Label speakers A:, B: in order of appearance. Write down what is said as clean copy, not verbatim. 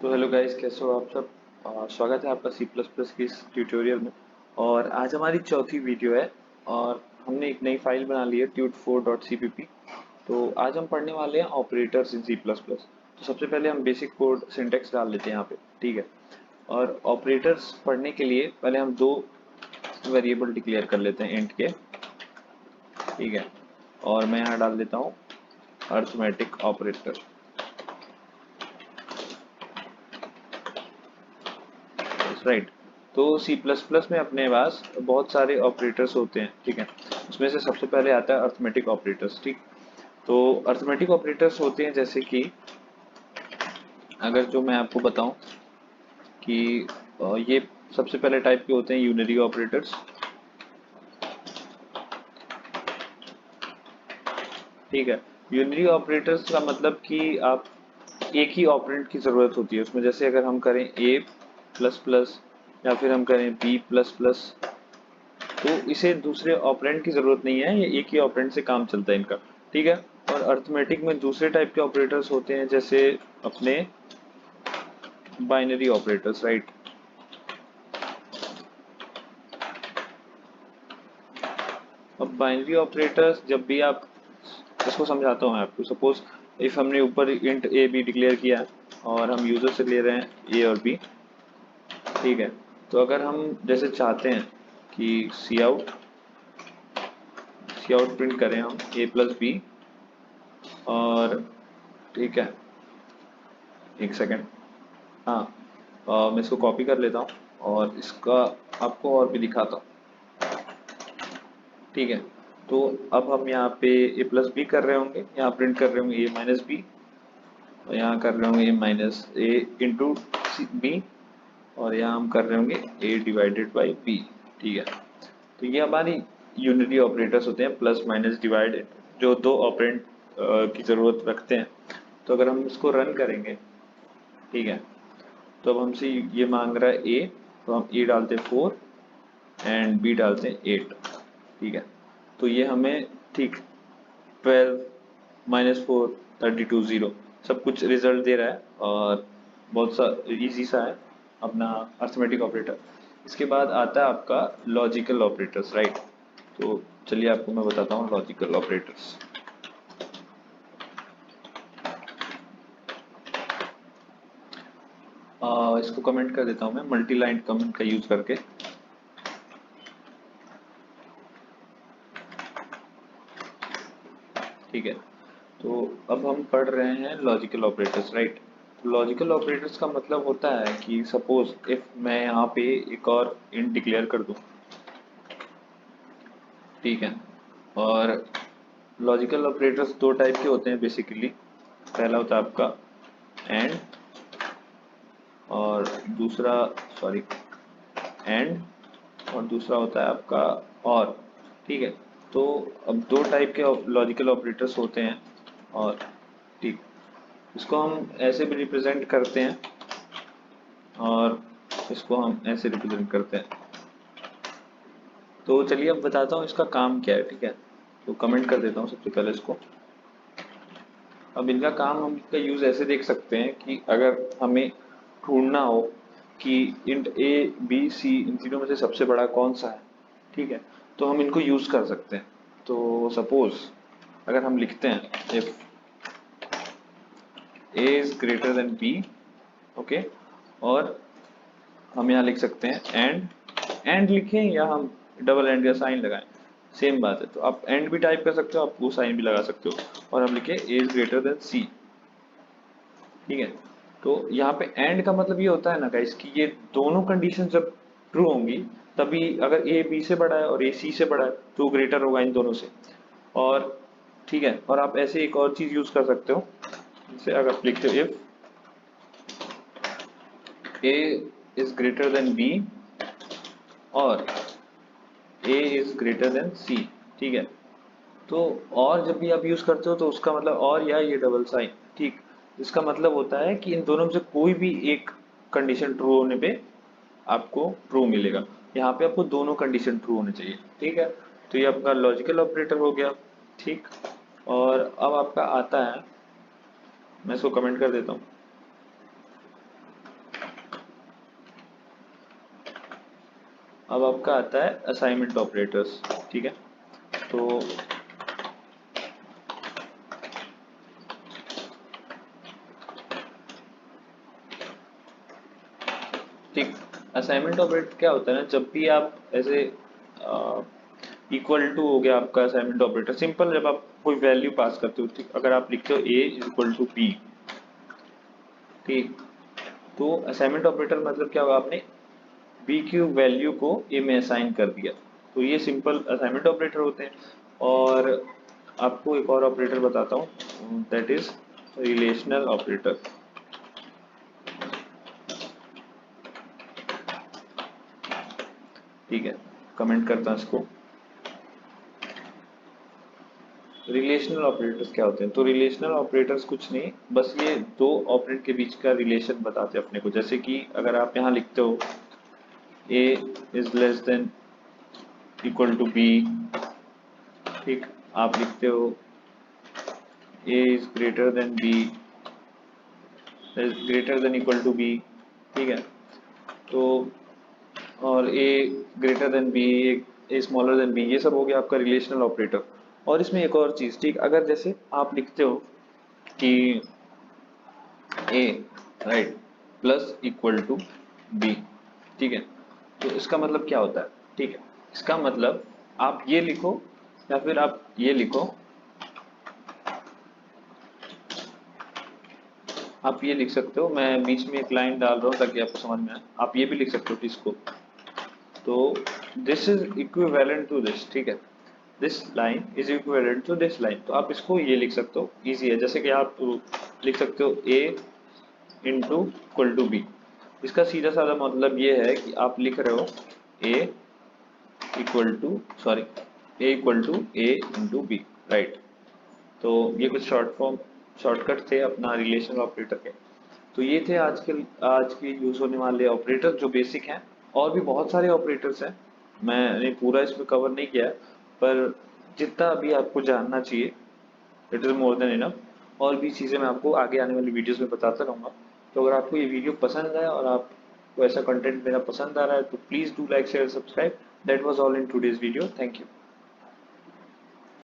A: तो hello guys, कैसे हो आप सब। स्वागत है आपका सी प्लस प्लस की इस ट्यूटोरियल में। और आज हमारी चौथी वीडियो है और हमने एक नई फाइल बना ली है tut4.cpp। तो आज हम पढ़ने वाले हैं operators in C plus plus. तो सबसे पहले हम बेसिक कोड सिंटेक्स डाल लेते हैं यहाँ पे, ठीक है। और ऑपरेटर्स पढ़ने के लिए पहले हम दो वेरिएबल डिक्लेयर कर लेते हैं इंट के, ठीक है। और मैं यहाँ डाल देता हूँ अर्थमेटिक ऑपरेटर, राइट। तो सी प्लस प्लस में अपने पास बहुत सारे ऑपरेटर्स होते हैं, ठीक है। उसमें से सबसे पहले आता है अर्थमेटिक ऑपरेटर्स, ठीक। तो अर्थमेटिक ऑपरेटर्स होते हैं जैसे कि, अगर जो मैं आपको बताऊं कि ये सबसे पहले टाइप के होते हैं यूनरी ऑपरेटर्स, ठीक है। यूनरी ऑपरेटर्स का मतलब कि आप एक ही ऑपरेंड की ज़रूरत होती है उसमें। जैसे अगर हम करें ए प्लस प्लस या फिर हम करें बी प्लस प्लस, तो इसे दूसरे ऑपरेंड की जरूरत नहीं है, ये एक ही ऑपरेंड से काम चलता है इनका, ठीक है। और अर्थमेटिक में दूसरे टाइप के ऑपरेटर्स होते हैं जैसे अपने बाइनरी ऑपरेटर्स, राइट। अब बाइनरी ऑपरेटर्स जब भी आप, इसको समझाता हूँ मैं आपको। सपोज इफ हमने ऊपर इंट ए बी डिक्लेयर किया है और हम यूजर से ले रहे हैं ए और बी, ठीक है। तो अगर हम जैसे चाहते हैं कि सी आउट प्रिंट करें हम ए प्लस बी, और ठीक है, एक सेकेंड, हाँ। मैं इसको कॉपी कर लेता हूँ और इसका आपको और भी दिखाता हूँ, ठीक है। तो अब हम यहाँ पे ए प्लस बी कर रहे होंगे, यहाँ प्रिंट कर रहे होंगे ए माइनस बी, और यहाँ कर रहे होंगे ए माइनस ए इंटू बी, और यहाँ हम कर रहे होंगे ए डिवाइडेड बाई बी, ठीक है। तो ये हमारी यूनिटी ऑपरेटर्स होते हैं, प्लस माइनस डिवाइड, जो दो ऑपरेंड की ज़रूरत रखते हैं। तो अगर हम इसको रन करेंगे, ठीक है, तो अब हमसे ये मांग रहा है ए, तो हम ए डालते हैं 4 एंड बी डालते हैं 8, ठीक है। तो ये हमें, ठीक, 12 - 4 32 0 सब कुछ रिजल्ट दे रहा है और बहुत सा इजी सा है अपना अर्थमेटिक ऑपरेटर। इसके बाद आता है आपका लॉजिकल ऑपरेटर्स, राइट। तो चलिए आपको मैं बताता हूँ लॉजिकल ऑपरेटर्स। इसको कमेंट कर देता हूँ मैं मल्टी लाइन कमेंट का यूज करके, ठीक है। तो अब हम पढ़ रहे हैं logical operators, right. Logical operators का मतलब होता है कि सपोज इफ मैं यहाँ पे एक और इंट डिक्लेयर कर दूं, ठीक है। और लॉजिकल ऑपरेटर्स दो टाइप के होते हैं बेसिकली। पहला होता है आपका एंड, और दूसरा, सॉरी, एंड, और दूसरा होता है आपका और, ठीक है। तो अब दो टाइप के लॉजिकल ऑपरेटर्स होते हैं, और ठीक, इसको हम ऐसे भी रिप्रेजेंट करते हैं और इसको हम ऐसे रिप्रेजेंट करते हैं। तो चलिए अब बताता हूँ इसका काम क्या है, ठीक है। तो कमेंट कर देता हूँ सबसे पहले इसको। अब इनका काम, हम इसका यूज ऐसे देख सकते हैं कि अगर हमें ढूंढना हो कि इंट ए बी सी इन तीनों में से सबसे बड़ा कौन सा है, ठीक है, तो हम इनको यूज कर सकते हैं। तो सपोज अगर हम लिखते हैं if A is greater than B, okay, और हम यहाँ लिख सकते हैं एंड लिखें या हम डबल एंड का साइन लगाएं, सेम बात है। तो आप एंड भी टाइप कर सकते हो, आप वो साइन भी लगा सकते हो, और हम लिखे ए इज ग्रेटर देन सी, ठीक है। तो यहाँ पे एंड का मतलब ये होता है ना गाइस कि ये दोनों कंडीशन जब ट्रू होंगी, तभी अगर ए बी से बड़ा है और ए सी से बड़ा है तो ग्रेटर होगा इन दोनों से। और ठीक है, और आप ऐसे एक और चीज यूज कर सकते हो, जैसे अगर आप लिखते हो if A is greater than B और A is greater than C, ठीक है। तो और जब भी आप यूज करते हो तो उसका मतलब, और या ये डबल साइन, ठीक, इसका मतलब होता है कि इन दोनों में से कोई भी एक कंडीशन ट्रू होने पे आपको ट्रू मिलेगा। यहाँ पे आपको दोनों कंडीशन ट्रू होनी चाहिए, ठीक है। तो ये आपका लॉजिकल ऑपरेटर हो गया, ठीक। और अब आपका आता है, मैं इसको कमेंट कर देता हूँ, अब आपका आता है असाइनमेंट ऑपरेटर्स, ठीक है। तो ठीक, असाइनमेंट ऑपरेटर क्या होता है ना, जब भी आप ऐसे इक्वल टू हो गया आपका असाइनमेंट ऑपरेटर, सिंपल जब आप कोई वैल्यू पास करते हो, ठीक, अगर आप लिखते हो a is equal to b, ठीक, तो असाइनमेंट ऑपरेटर मतलब क्या होगा, आपने b की वैल्यू को a में असाइन कर दिया, तो ये सिंपल असाइनमेंट ऑपरेटर होते हैं। और आपको एक और ऑपरेटर बताता हूँ, दैट इज रिलेशनल ऑपरेटर, ठीक है। कमेंट करता हूँ इसको। रिलेशनल ऑपरेटर्स क्या होते हैं, तो रिलेशनल ऑपरेटर्स कुछ नहीं, बस ये दो ऑपरेंड के बीच का रिलेशन बताते हैं अपने को। जैसे कि अगर आप यहाँ लिखते हो a is less than equal to b, ठीक, आप लिखते हो a is greater than b is greater than equal to b, ठीक है। तो और a greater than b, a smaller than b, ये सब हो गया आपका रिलेशनल ऑपरेटर। और इसमें एक और चीज, ठीक, अगर जैसे आप लिखते हो कि a right plus equal to b, ठीक है, तो इसका मतलब क्या होता है, ठीक है, इसका मतलब आप ये लिखो या फिर आप ये लिखो, आप ये लिख सकते हो, मैं बीच में एक लाइन डाल रहा हूँ ताकि आपको समझ में आए, आप ये भी लिख सकते हो इसको, तो this is equivalent to this, ठीक है, this line is equivalent to this line, तो आप इसको ये लिख सकते हो, इजी है। जैसे कि आप लिख सकते हो a into equal to B, इसका सीधा साधा मतलब ये है कि आप लिख रहे हो a equal to sorry a equal to a into B, right. तो ये कुछ शॉर्टकट थे अपना रिलेशनल ऑपरेटर के। तो ये थे आज के यूज होने वाले ऑपरेटर जो बेसिक हैं। और भी बहुत सारे ऑपरेटर्स हैं, मैंने पूरा इसमें कवर नहीं किया है, पर जितना अभी आपको जानना चाहिए it is more than enough. और भी चीज़ें मैं आपको आगे आने वाली वीडियोस में बताता रहूँगा। तो अगर आपको ये वीडियो पसंद आए और आपको ऐसा कंटेंट मेरा पसंद आ रहा है तो please do like share subscribe. That was all in today's video, thank you.